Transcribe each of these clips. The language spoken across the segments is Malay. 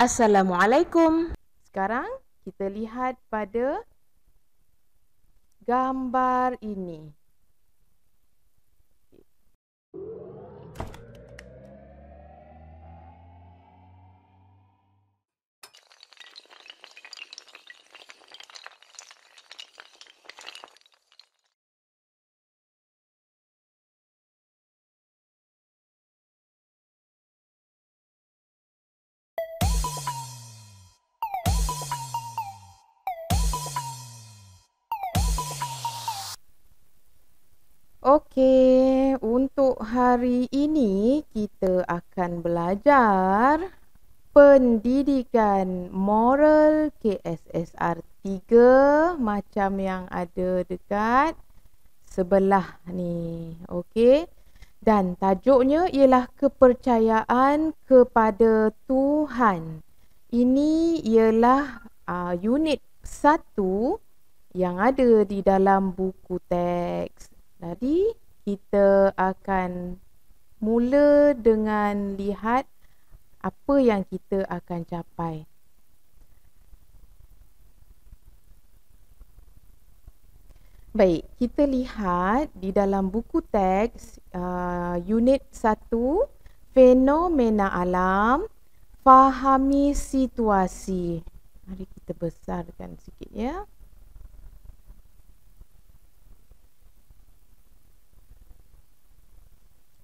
Assalamualaikum. Sekarang kita lihat pada gambar ini. Okey, untuk hari ini kita akan belajar pendidikan moral KSSR 3 macam yang ada dekat sebelah ni. Okey. Dan tajuknya ialah kepercayaan kepada Tuhan. Ini ialah unit 1 yang ada di dalam buku teks. Jadi kita akan mula dengan lihat apa yang kita akan capai. Baik, kita lihat di dalam buku teks unit 1, fenomena alam, fahami situasi. Mari kita besarkan sikit ya.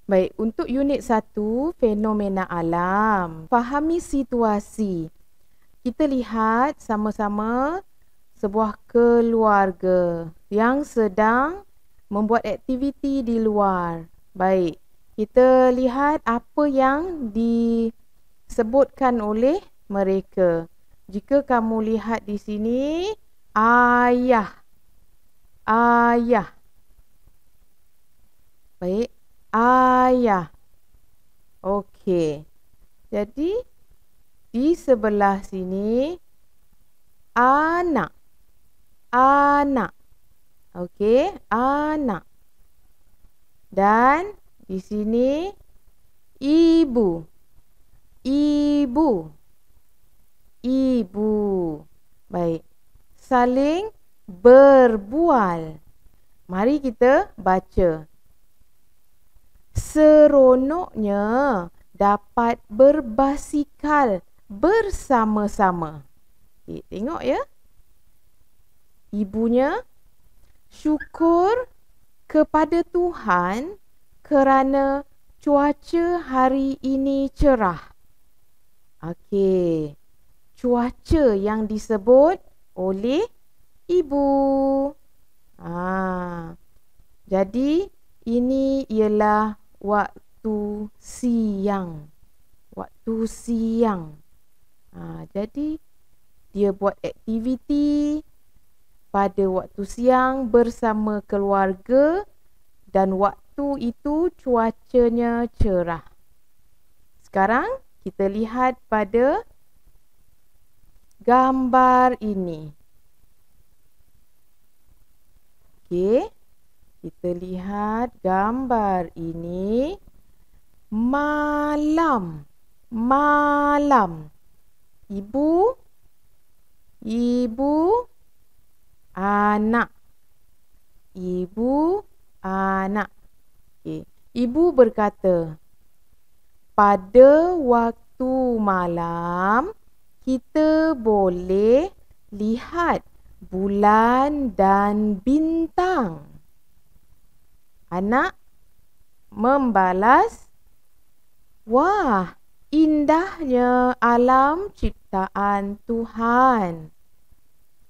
Baik, untuk unit 1, fenomena alam, fahami situasi. Kita lihat sama-sama sebuah keluarga yang sedang membuat aktiviti di luar. Baik, kita lihat apa yang disebutkan oleh mereka. Jika kamu lihat di sini, ayah. Baik, ayah. Okey. Jadi di sebelah sini anak. Okey, anak. Dan di sini ibu. Baik. Saling berbual. Mari kita baca. Seronoknya dapat berbasikal bersama-sama. Tengok ya. Ibunya, syukur kepada Tuhan kerana cuaca hari ini cerah. Okey. Cuaca yang disebut oleh ibu. Jadi ini ialah waktu siang. Jadi dia buat aktiviti pada waktu siang bersama keluarga dan waktu itu cuacanya cerah. Sekarang kita lihat pada gambar ini. Okey. Kita lihat gambar ini. Malam. Ibu, anak. Okay. Ibu berkata, pada waktu malam kita boleh lihat bulan dan bintang. Anak membalas, wah, indahnya alam ciptaan Tuhan.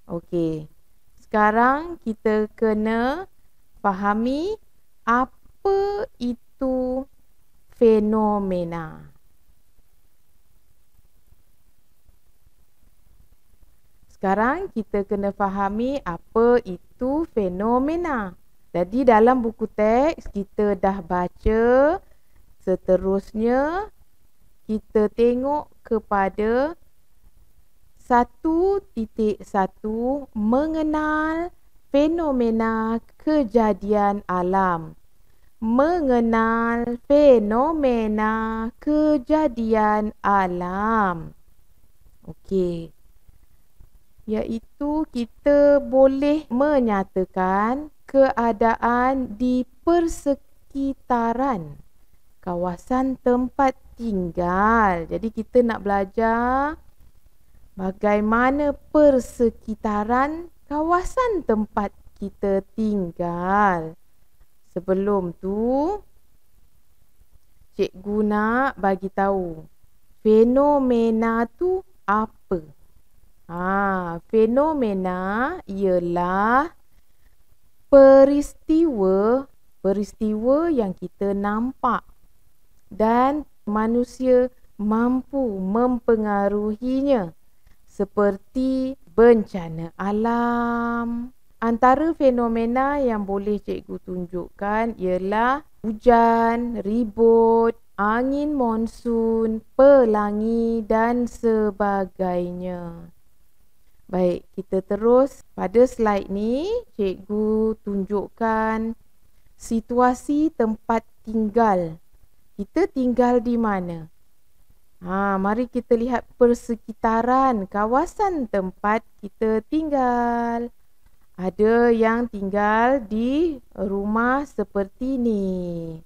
Okey. Sekarang kita kena fahami apa itu fenomena. Sekarang kita kena fahami apa itu fenomena. Jadi dalam buku teks kita dah baca. Seterusnya kita tengok kepada 1.1 mengenal fenomena kejadian alam. Mengenal fenomena kejadian alam. Okey. Iaitu kita boleh menyatakan keadaan di persekitaran kawasan tempat tinggal. Jadi kita nak belajar bagaimana persekitaran kawasan tempat kita tinggal. Sebelum tu, cikgu nak bagi tahu fenomena tu apa. Fenomena ialah peristiwa yang kita nampak dan manusia mampu mempengaruhinya, seperti bencana alam. Antara fenomena yang boleh cikgu tunjukkan ialah hujan, ribut, angin monsun, pelangi dan sebagainya. Baik, kita terus pada slide ni. Cikgu tunjukkan situasi tempat tinggal. Kita tinggal di mana? Mari kita lihat persekitaran kawasan tempat kita tinggal. Ada yang tinggal di rumah seperti ni.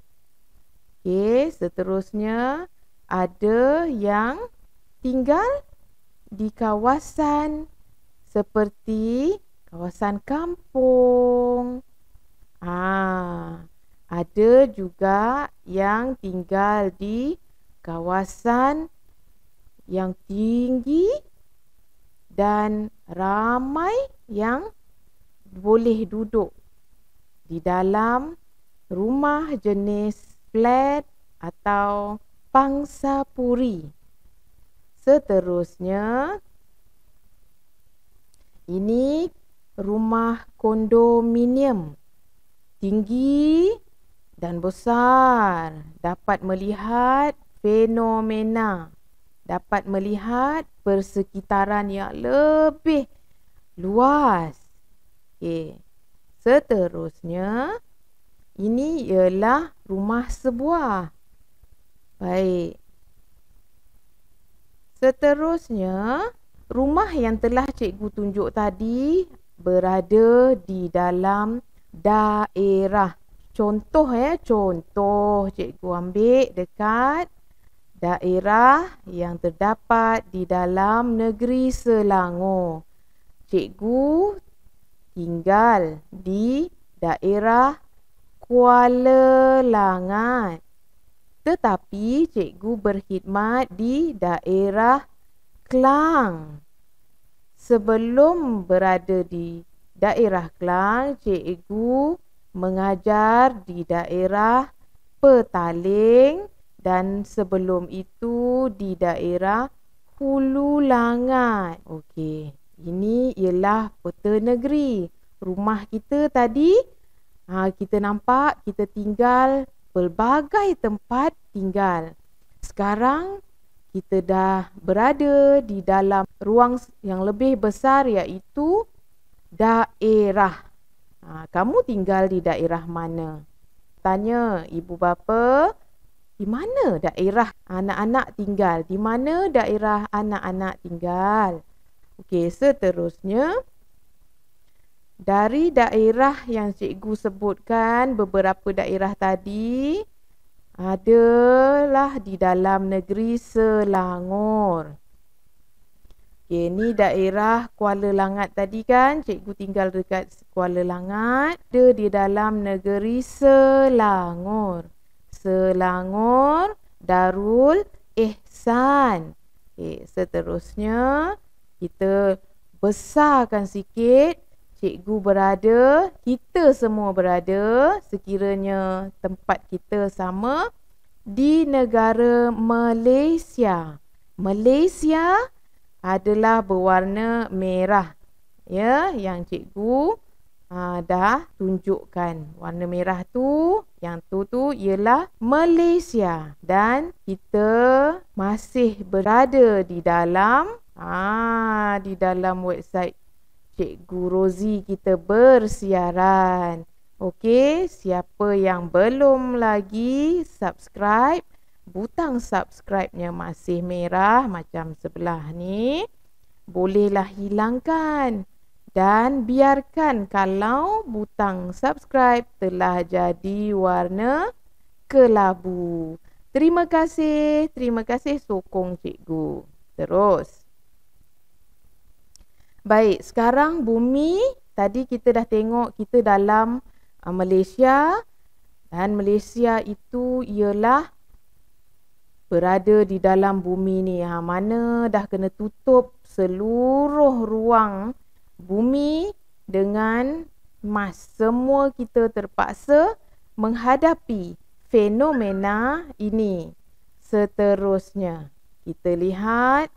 Okey, seterusnya ada yang tinggal di kawasan seperti kawasan kampung. Ada juga yang tinggal di kawasan yang tinggi dan ramai yang boleh duduk di dalam rumah jenis flat atau pangsapuri. Seterusnya, ini rumah kondominium, tinggi dan besar, dapat melihat fenomena, dapat melihat persekitaran yang lebih luas. Okey. Seterusnya, ini ialah rumah sebuah. Baik. Seterusnya, rumah yang telah cikgu tunjuk tadi berada di dalam daerah. Contoh cikgu ambil dekat daerah yang terdapat di dalam negeri Selangor. Cikgu tinggal di daerah Kuala Langat. Tetapi cikgu berkhidmat di daerah Klang. Sebelum berada di daerah Klang, cikgu mengajar di daerah Petaling dan sebelum itu di daerah Hulu Langat. Okey, ini ialah peta negeri. Rumah kita tadi, kita nampak kita tinggal pelbagai tempat tinggal. Sekarang kita dah berada di dalam ruang yang lebih besar, iaitu daerah. Kamu tinggal di daerah mana? Tanya ibu bapa, di mana daerah anak-anak tinggal? Di mana daerah anak-anak tinggal? Okey, seterusnya, dari daerah yang cikgu sebutkan, beberapa daerah tadi adalah di dalam negeri Selangor. Okey, ni daerah Kuala Langat tadi kan, cikgu tinggal dekat Kuala Langat. Ada di dalam negeri Selangor. Selangor Darul Ihsan. Okey, seterusnya kita besarkan sikit. Kita semua berada sekiranya tempat kita sama di negara Malaysia. Malaysia adalah berwarna merah, yang cikgu dah tunjukkan. Warna merah tu, yang tu ialah Malaysia, dan kita masih berada di dalam website Cikgu Rozi kita bersiaran. Okey, siapa yang belum lagi subscribe, butang subscribe-nya masih merah macam sebelah ni. bolehlah hilangkan. Dan biarkan kalau butang subscribe telah jadi warna kelabu. Terima kasih sokong cikgu. Terus. Baik, sekarang bumi, tadi kita dah tengok kita dalam Malaysia. Dan Malaysia itu ialah berada di dalam bumi ni. Mana dah kena tutup seluruh ruang bumi dengan emas. Semua kita terpaksa menghadapi fenomena ini. Seterusnya, kita lihat.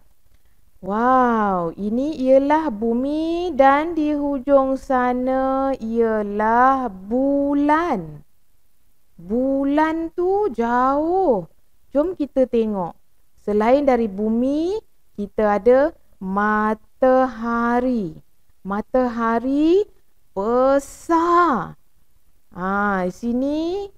Wow, ini ialah bumi dan di hujung sana ialah bulan. Bulan tu jauh. Jom kita tengok. Selain dari bumi, kita ada matahari. Matahari besar. Di sini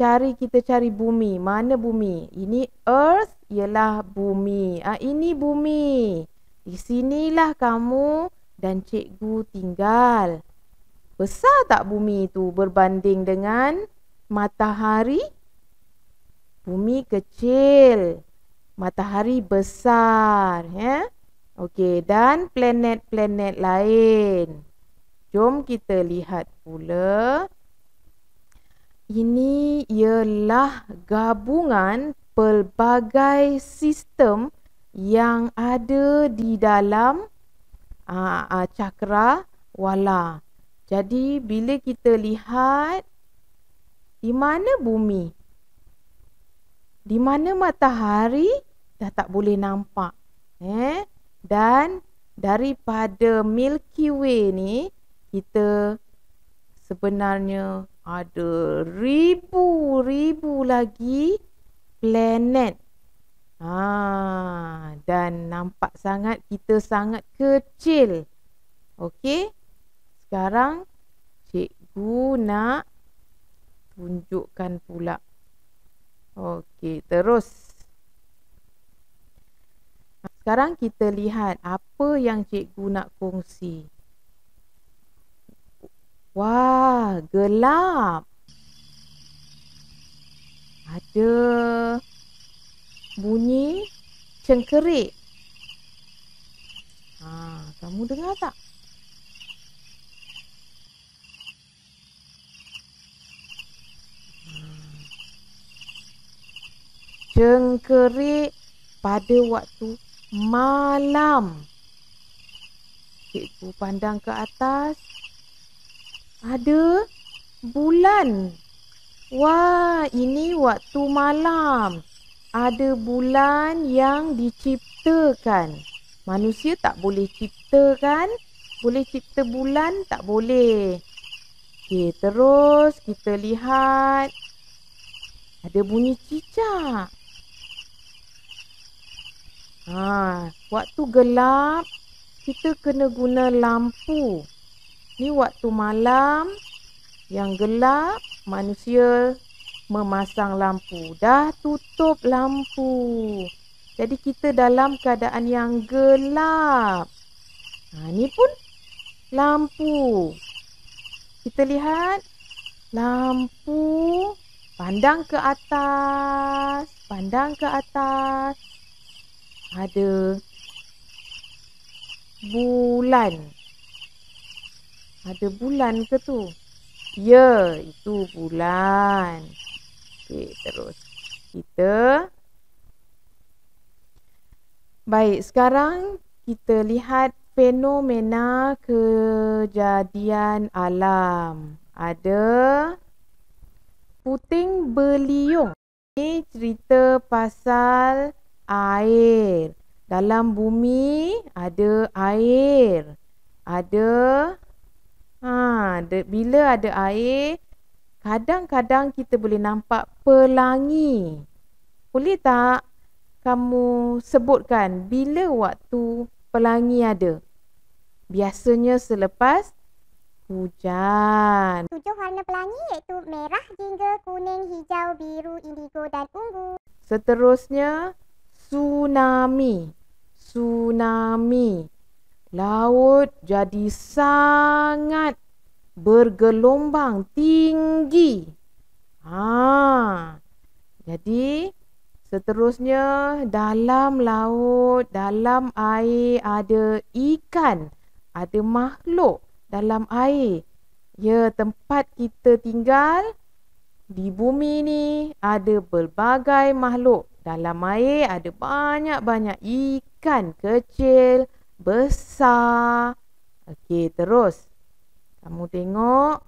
kita cari bumi. Mana bumi? Ini earth ialah bumi. Ini bumi. Di sinilah kamu dan cikgu tinggal. Besar tak bumi itu berbanding dengan matahari? Bumi kecil, matahari besar, ya. Okey, dan planet-planet lain. Jom kita lihat pula. Ini ialah gabungan pelbagai sistem yang ada di dalam cakrawala. Jadi bila kita lihat di mana bumi, di mana matahari, dah tak boleh nampak. Dan daripada Milky Way ni, kita sebenarnya ada ribu-ribu lagi planet. Dan nampak sangat kita sangat kecil. Okey. Sekarang cikgu nak tunjukkan pula. Okey, terus. Sekarang kita lihat apa yang cikgu nak kongsi. Wah, gelap. Ada bunyi cengkerik. Kamu dengar tak? Cengkerik pada waktu malam. Cikgu pandang ke atas. Ada bulan. Wah, ini waktu malam. Ada bulan yang diciptakan. Manusia tak boleh ciptakan. Boleh cipta bulan? Tak boleh. Okey, terus kita lihat. Ada bunyi cicak. Waktu gelap, kita kena guna lampu. Ni waktu malam yang gelap, manusia memasang lampu. Dah tutup lampu. Jadi kita dalam keadaan yang gelap. Ni pun lampu. Kita lihat lampu. Pandang ke atas. Pandang ke atas. Ada bulan. Ada bulan ke tu? Ya, itu bulan. Okey, terus. Baik, sekarang kita lihat fenomena kejadian alam. Ada puting beliung. Ini cerita pasal air. Dalam bumi ada air. Bila ada air, kadang-kadang kita boleh nampak pelangi. Boleh tak kamu sebutkan bila waktu pelangi ada? Biasanya selepas hujan. 7 warna pelangi iaitu merah, jingga, kuning, hijau, biru, indigo dan ungu. Seterusnya tsunami. laut jadi sangat bergelombang tinggi. Jadi seterusnya dalam laut, dalam air ada ikan, ada makhluk dalam air. Ya, tempat kita tinggal di bumi ni ada pelbagai makhluk. Dalam air ada banyak-banyak ikan kecil, besar. Okey, terus. Kamu tengok.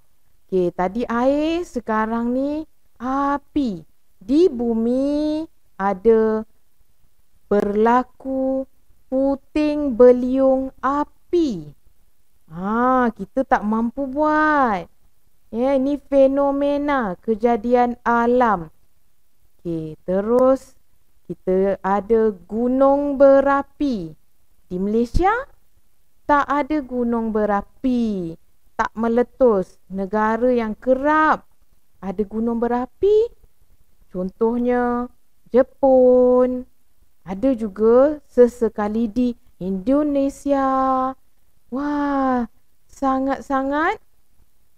Okey, tadi air, sekarang ni api. Di bumi ada berlaku puting beliung api. Kita tak mampu buat. Ya, ini fenomena kejadian alam. Okey, terus kita ada gunung berapi. Di Malaysia tak ada gunung berapi, tak meletus. Negara yang kerap ada gunung berapi, contohnya Jepun. Ada juga sesekali di Indonesia. Wah, sangat-sangat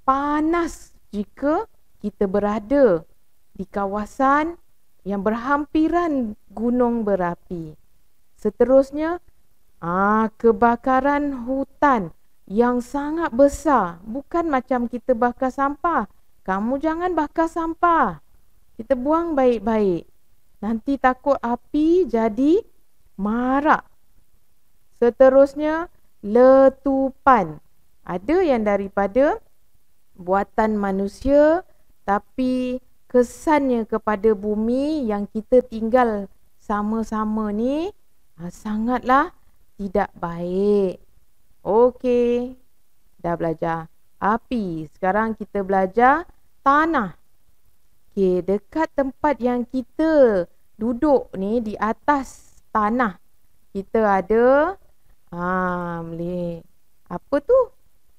panas jika kita berada di kawasan yang berhampiran gunung berapi. Seterusnya, kebakaran hutan yang sangat besar. Bukan macam kita bakar sampah. Kamu jangan bakar sampah. Kita buang baik-baik. Nanti takut api jadi marak. Seterusnya, letupan. Ada yang daripada buatan manusia, tapi kesannya kepada bumi yang kita tinggal sama-sama ni sangatlah tidak baik. Okey, dah belajar api. Sekarang kita belajar tanah. Okey, dekat tempat yang kita duduk ni, di atas tanah, kita ada apa tu?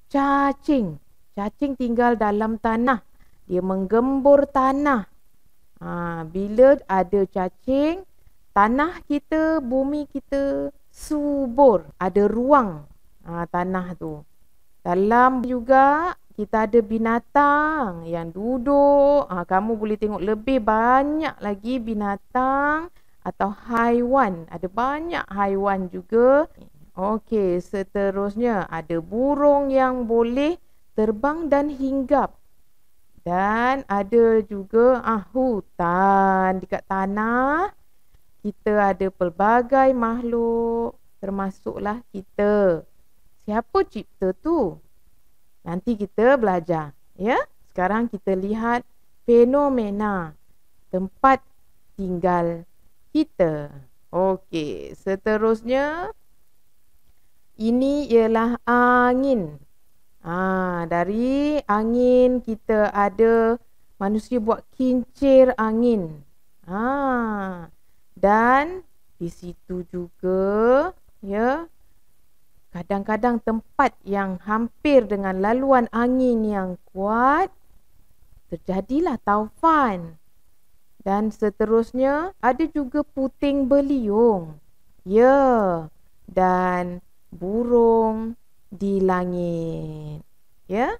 Cacing. Cacing tinggal dalam tanah. Dia menggembur tanah. Bila ada cacing, tanah kita, bumi kita subur. Ada ruang tanah tu. Dalam juga kita ada binatang yang duduk. Kamu boleh tengok lebih banyak lagi binatang atau haiwan. Ada banyak haiwan juga. Okey, seterusnya ada burung yang boleh terbang dan hinggap. Dan ada juga hutan dekat tanah. Kita ada pelbagai makhluk, termasuklah kita. Siapa cipta tu? Nanti kita belajar, ya. Sekarang kita lihat fenomena tempat tinggal kita. Okey, seterusnya ini ialah angin. Dari angin kita ada manusia buat kincir angin. Dan di situ juga, ya, kadang-kadang tempat yang hampir dengan laluan angin yang kuat, terjadilah taufan. Dan seterusnya ada juga puting beliung. Ya, dan burung di langit. Ya.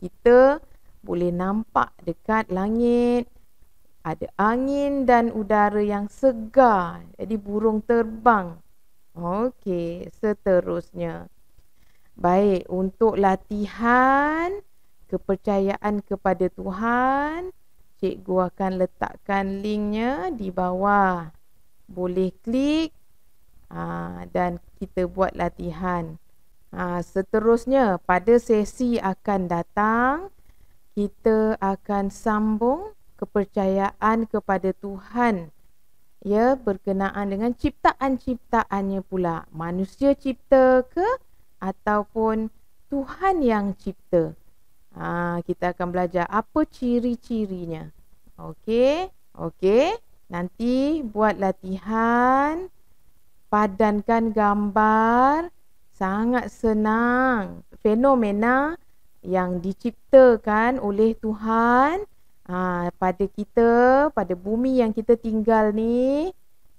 Kita boleh nampak dekat langit ada angin dan udara yang segar. Jadi burung terbang. Okey, seterusnya. Baik, untuk latihan kepercayaan kepada Tuhan, cikgu akan letakkan linknya di bawah. Boleh klik dan kita buat latihan. Seterusnya, pada sesi akan datang, kita akan sambung kepercayaan kepada Tuhan, ya, berkenaan dengan ciptaan-ciptaannya pula. Manusia cipta ke ataupun Tuhan yang cipta? Kita akan belajar apa ciri-cirinya. Okey, nanti buat latihan, padankan gambar. Sangat senang. Fenomena yang diciptakan oleh Tuhan pada kita, pada bumi yang kita tinggal ni,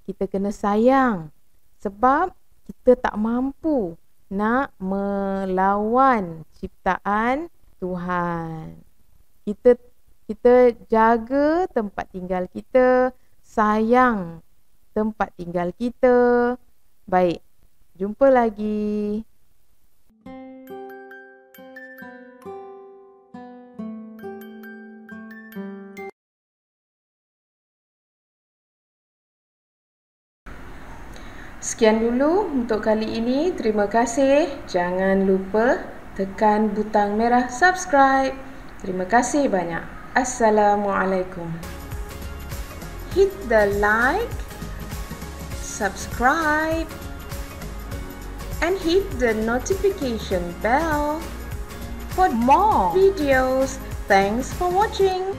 kita kena sayang. Sebab kita tak mampu nak melawan ciptaan Tuhan. Kita jaga tempat tinggal kita, sayang tempat tinggal kita. Baik, jumpa lagi. Sekian dulu untuk kali ini. Terima kasih. Jangan lupa tekan butang merah subscribe. Terima kasih banyak. Assalamualaikum. Hit the like, subscribe, and hit the notification bell for more videos. Thanks for watching.